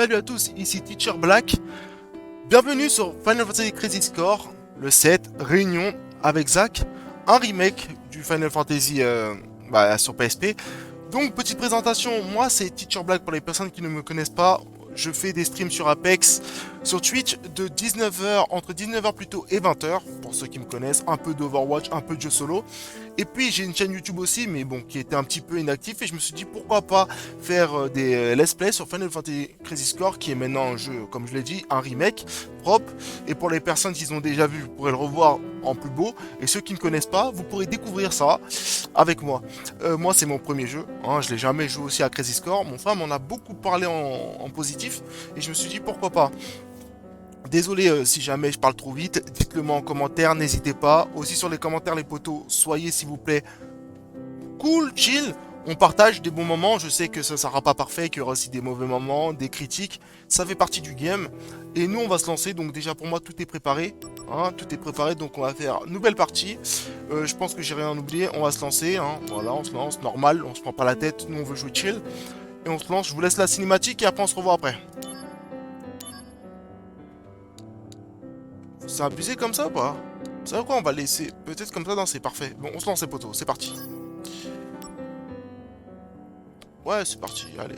Salut à tous, ici Teacher Black. Bienvenue sur Final Fantasy Crisis Core, le 7, Réunion avec Zach, un remake du Final Fantasy sur PSP. Donc, petite présentation, moi c'est Teacher Black pour les personnes qui ne me connaissent pas. Je fais des streams sur Apex, sur Twitch de 19h, entre 19h plutôt et 20h, pour ceux qui me connaissent, un peu d'Overwatch, un peu de jeu solo. Et puis j'ai une chaîne YouTube aussi, mais bon, qui était un petit peu inactif, et je me suis dit pourquoi pas faire des let's play sur Final Fantasy Crisis Core, qui est maintenant un jeu, comme je l'ai dit, un remake propre. Et pour les personnes qui l'ont déjà vu, vous pourrez le revoir en plus beau. Et ceux qui ne connaissent pas, vous pourrez découvrir ça avec moi. Moi, c'est mon premier jeu, hein, je l'ai jamais joué aussi à Crisis Core. Mon frère m'en a beaucoup parlé en positif, et je me suis dit pourquoi pas. Désolé si jamais je parle trop vite, dites-le moi en commentaire, n'hésitez pas. Aussi sur les commentaires les potos, soyez s'il vous plaît cool, chill. On partage des bons moments, je sais que ça sera pas parfait, qu'il y aura aussi des mauvais moments, des critiques. Ça fait partie du game. Et nous on va se lancer, donc déjà pour moi tout est préparé. Hein, tout est préparé, donc on va faire nouvelle partie. Je pense que j'ai rien oublié, on va se lancer. Hein, voilà, on se lance, normal, on se prend pas la tête, nous on veut jouer chill. Et on se lance, je vous laisse la cinématique et après on se revoit après. C'est abusé comme ça ou pas? C'est vrai quoi, on va laisser peut-être comme ça, non c'est parfait. Bon, on se lance les potos, c'est parti. Ouais, c'est parti, allez.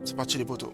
C'est parti les potos.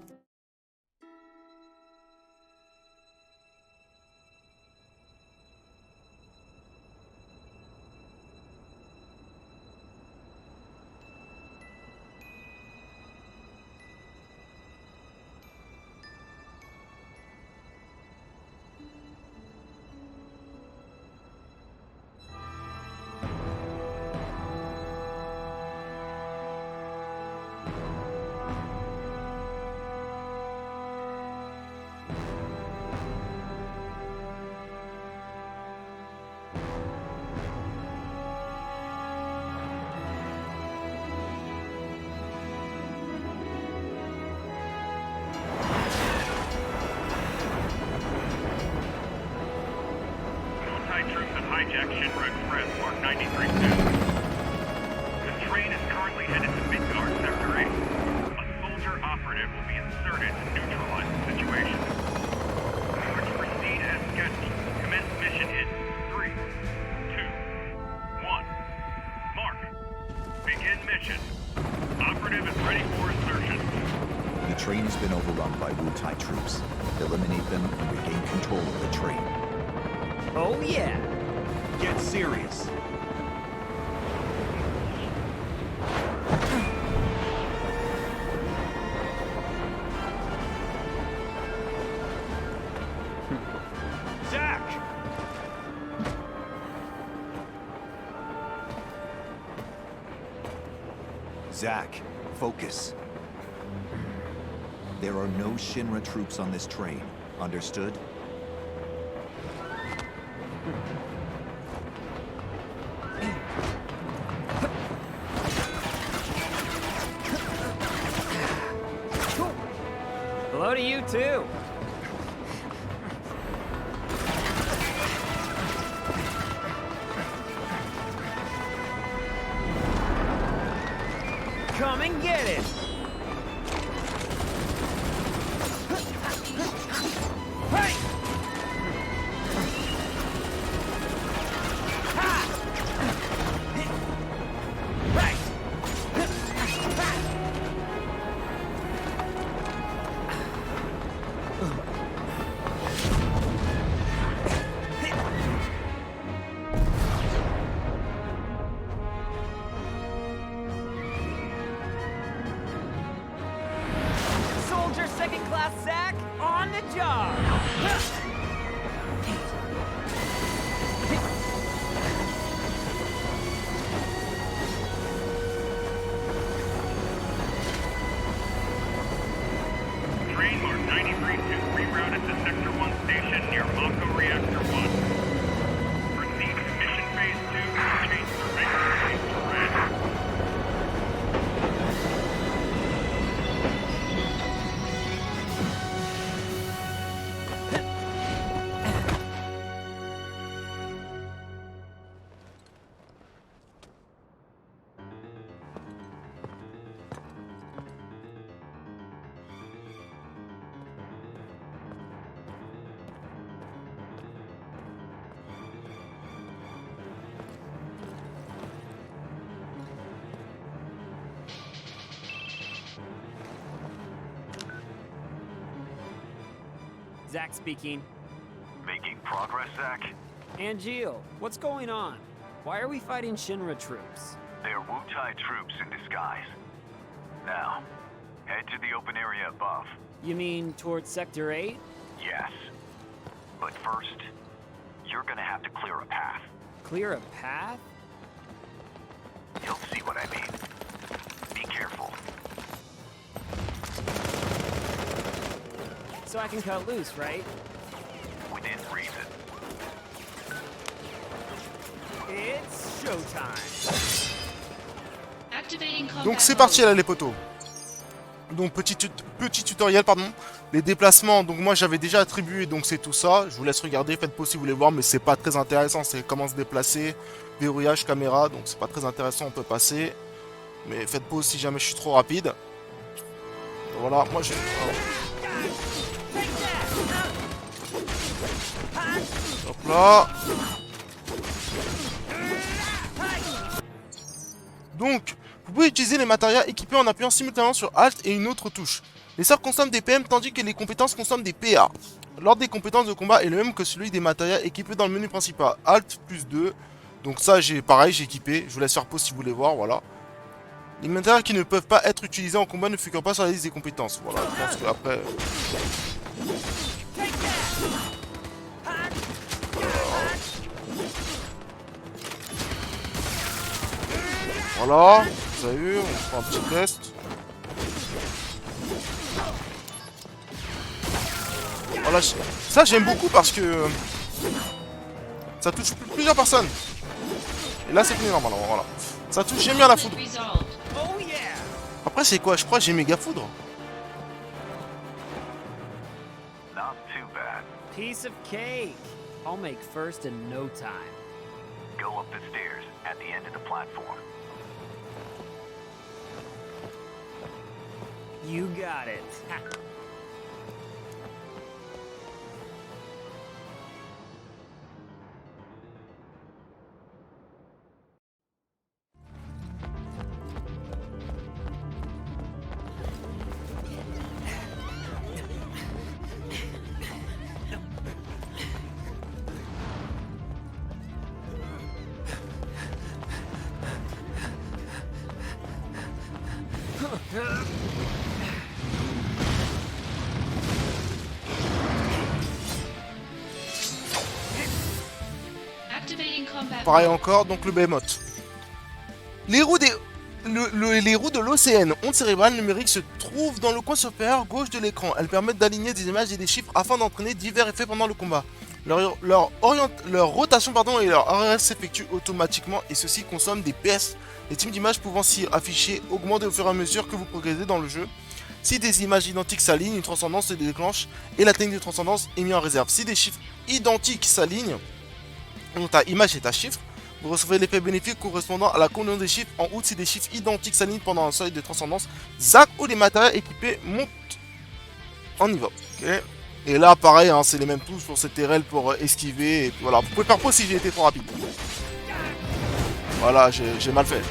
Hijack Shinra Express Mark 93-2. The train is currently headed to Midgard Sector 8. A soldier operative will be inserted to neutralize the situation. In order to proceed as scheduled, commence mission in 3, 2, 1. Mark. Begin mission. Operative is ready for insertion. The train has been overrun by Wu Tai troops. Eliminate them and regain control of the train. Oh yeah! Get serious. Zach! Zack, focus. There are no Shinra troops on this train. Understood? Hello to you too. Come and get it. Hey! Ha! Right! Soldier second class Zack on the job. Train Mark 93-2 rerouted to Sector 1 station near Mako Reactor 1. Proceed to Mission Phase 2 and change the regular phase to red. Zach speaking. Making progress, Zach? Angeal, what's going on? Why are we fighting Shinra troops? They are Wu-Tai troops in disguise. Now, head to the open area above. You mean towards Sector 8? Yes. But first, you're gonna have to clear a path. Clear a path? You'll see what I mean. Be careful. So I can cut loose, right? Within reason. It's showtime. Activating combat Donc c'est mode. parti là les potos. Donc petit tutoriel pardon. Les déplacements, donc moi j'avais déjà attribué, donc c'est tout ça. Je vous laisse regarder, faites pause si vous voulez voir, mais c'est pas très intéressant. C'est comment se déplacer, verrouillage, caméra, donc c'est pas très intéressant, on peut passer. Mais faites pause si jamais je suis trop rapide. Voilà, moi j'ai... Hop là. Donc, vous pouvez utiliser les matériaux équipés en appuyant simultanément sur Alt et une autre touche. Les sorts consomment des PM tandis que les compétences consomment des PA. L'ordre des compétences de combat est le même que celui des matériaux équipés dans le menu principal. Alt plus 2. Donc ça, pareil, j'ai équipé. Je vous laisse faire pause si vous voulez voir, voilà. Les matériaux qui ne peuvent pas être utilisés en combat ne figurent pas sur la liste des compétences. Voilà, je pense qu'après... Voilà, vous avez vu, on fait un petit test. Voilà, ça j'aime beaucoup parce que ça touche plusieurs personnes. Et là c'est fini normalement, voilà. Ça touche, j'aime bien la foudre. Resolved. Oh yeah! Après c'est quoi? Je crois que j'ai méga foudre. Not too bad. Piece of cake. I'll make first in no time. Go up the stairs at the end of the platform. You got it. Ha. Activating combat Pareil mode. encore, donc le behemoth. Les roues les roues de l'OCN, onde cérébrale numérique, se trouvent dans le coin supérieur gauche de l'écran. Elles permettent d'aligner des images et des chiffres afin d'entraîner divers effets pendant le combat. Leur rotation et leur RS s'effectuent automatiquement et ceci consomme des PS. Les types d'images pouvant s'y afficher augmentent au fur et à mesure que vous progressez dans le jeu. Si des images identiques s'alignent, une transcendance se déclenche et la technique de transcendance est mise en réserve. Si des chiffres identiques s'alignent, donc ta image et ta chiffre, vous recevez l'effet bénéfique correspondant à la combinaison des chiffres en outre si des chiffres identiques s'alignent pendant un seuil de transcendance. Zac ou les matériaux équipés montent en niveau. Okay. Et là pareil, hein, c'est les mêmes touches pour CTRL pour esquiver. Et puis, voilà, vous pouvez faire pause si j'ai été trop rapide. Voilà, j'ai mal fait.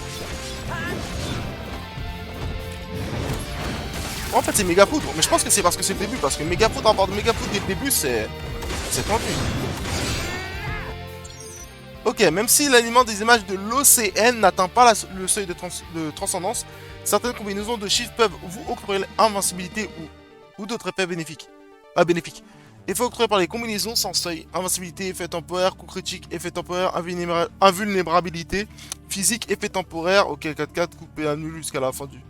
En fait c'est méga foudre, mais je pense que c'est parce que c'est le début, parce que méga foudre, avoir de méga foudre dès le début c'est tendu. Ok, même si l'alignement des images de l'OCN n'atteint pas le seuil de transcendance, certaines combinaisons de chiffres peuvent vous octroyer l'invincibilité ou d'autres effets bénéfiques. Effet octroyé par les combinaisons sans seuil, invincibilité, effet temporaire, coup critique, effet temporaire, invulnérabilité, physique, effet temporaire, ok 4-4, coup PA nul jusqu'à la fin du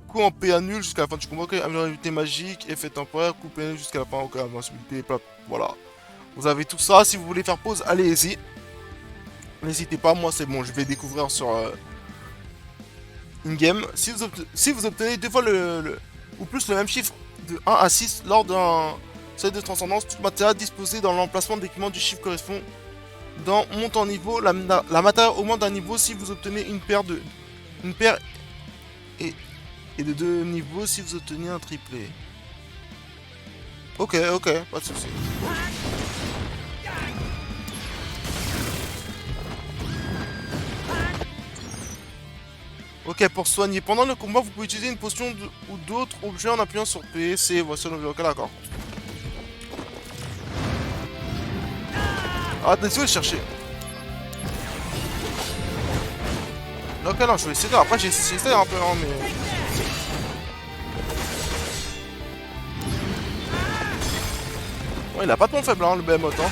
coup en PA nul jusqu'à la fin du combat, ok, invulnérabilité magique, effet temporaire, coup PA nul jusqu'à la fin, ok, invincibilité, voilà. Vous avez tout ça, si vous voulez faire pause, allez-y. N'hésitez pas, moi c'est bon, je vais découvrir sur in-game. Si vous obtenez deux fois ou plus le même chiffre de 1 à 6 lors d'un seuil de transcendance, tout matériel disposé dans l'emplacement d'équipement du chiffre correspond dans monte en niveau. La matière augmente d'un niveau si vous obtenez une paire et de 2 niveaux si vous obtenez un triplé. Ok, pas de soucis. Ok, pour soigner. Pendant le combat, vous pouvez utiliser une potion ou d'autres objets en appuyant sur P, C, voici l'objet. Ok, d'accord. Ah, désolé, je cherchais. Ok, non, je vais essayer. Après, j'essaie un peu, hein, mais. Ouais, il a pas de pont faible, hein, le Behemoth, hein.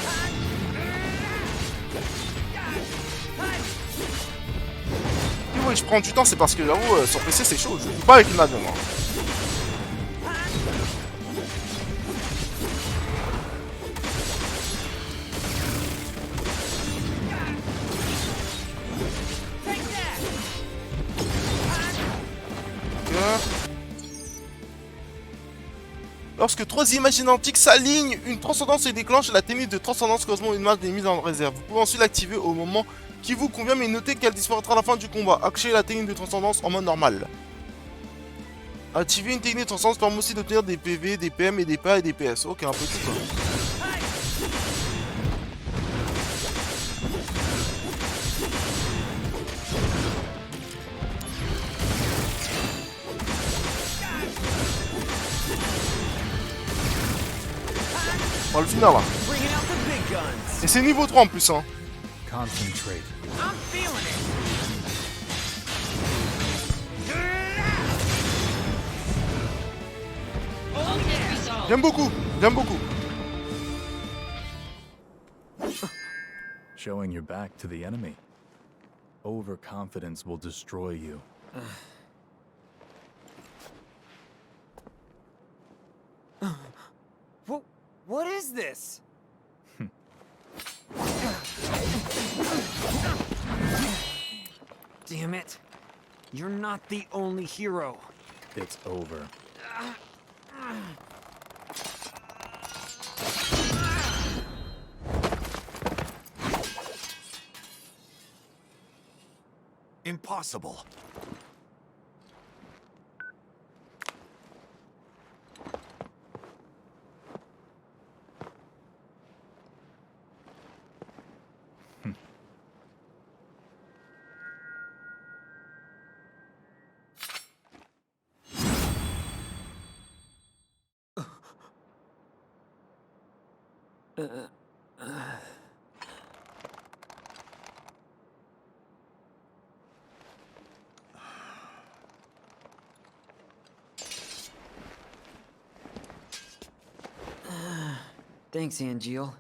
Si oui, je prends du temps, c'est parce que j'avoue, sur PC c'est chaud. Je joue pas avec une manette, moi. Lorsque trois images identiques s'alignent, une transcendance se déclenche et la technique de transcendance correspond à une image est mise en réserve. Vous pouvez ensuite l'activer au moment qui vous convient, mais notez qu'elle disparaîtra à la fin du combat. Activez la technique de transcendance en mode normal. Activer une technique de transcendance permet aussi d'obtenir des PV, des PM et des PA et des PS. Ok, un peu tout quoi. On va le finir là. Bringing out the big guns. Et c'est niveau 3 en plus hein. Concentrate. I'm feeling it. J'aime beaucoup, j'aime beaucoup. Showing your back to the enemy. Overconfidence will destroy you. What is this? Damn it. You're not the only hero. It's over. Impossible. Thanks, Angeal.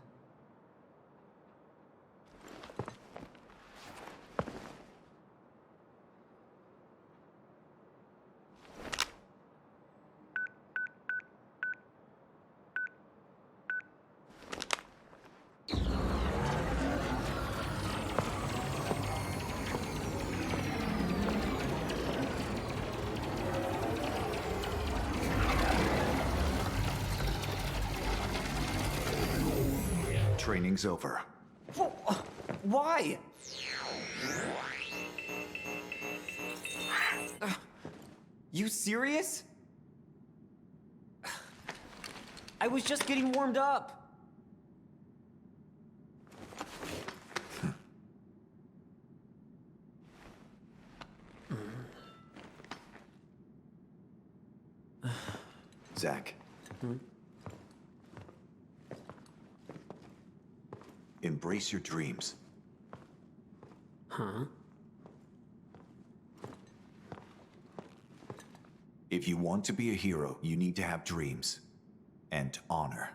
Training's over. Why? You serious? I was just getting warmed up. Zach. Embrace your dreams. Huh? If you want to be a hero, you need to have dreams and honor.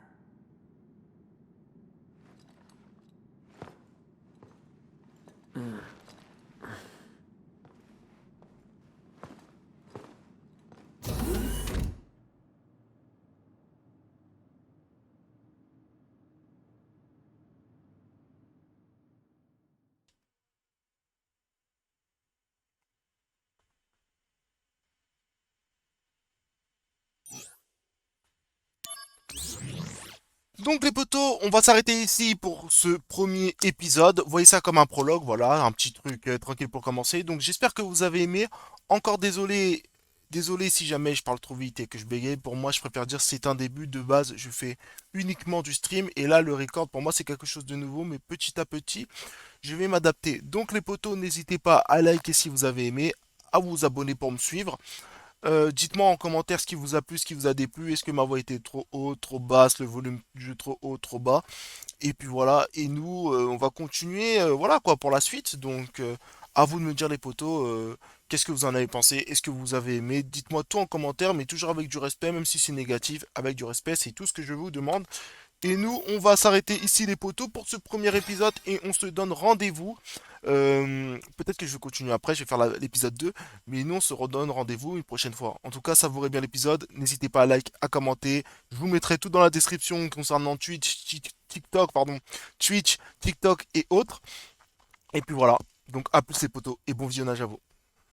Donc les potos, on va s'arrêter ici pour ce premier épisode. Voyez ça comme un prologue, voilà, un petit truc tranquille pour commencer. Donc j'espère que vous avez aimé. Encore désolé si jamais je parle trop vite et que je bégaye. Pour moi, je préfère dire c'est un début. De base, je fais uniquement du stream. Et là, le record, pour moi, c'est quelque chose de nouveau. Mais petit à petit, je vais m'adapter. Donc les potos, n'hésitez pas à liker si vous avez aimé, à vous abonner pour me suivre. Dites-moi en commentaire ce qui vous a plu, ce qui vous a déplu. Est-ce que ma voix était trop haute, trop basse, le volume du jeu trop haut, trop bas. Et puis voilà, et nous, on va continuer, voilà quoi, pour la suite. Donc, à vous de me dire les potos, qu'est-ce que vous en avez pensé? Est-ce que vous avez aimé? Dites-moi tout en commentaire, mais toujours avec du respect, même si c'est négatif, avec du respect, c'est tout ce que je vous demande. Et nous, on va s'arrêter ici les potos pour ce premier épisode et on se donne rendez-vous. Peut-être que je vais continuer après, je vais faire l'épisode 2, mais nous on se redonne rendez-vous une prochaine fois. En tout cas, savourez bien l'épisode, n'hésitez pas à like, à commenter. Je vous mettrai tout dans la description concernant Twitch, TikTok, pardon, Twitch, TikTok et autres. Et puis voilà. Donc à plus les potos et bon visionnage à vous.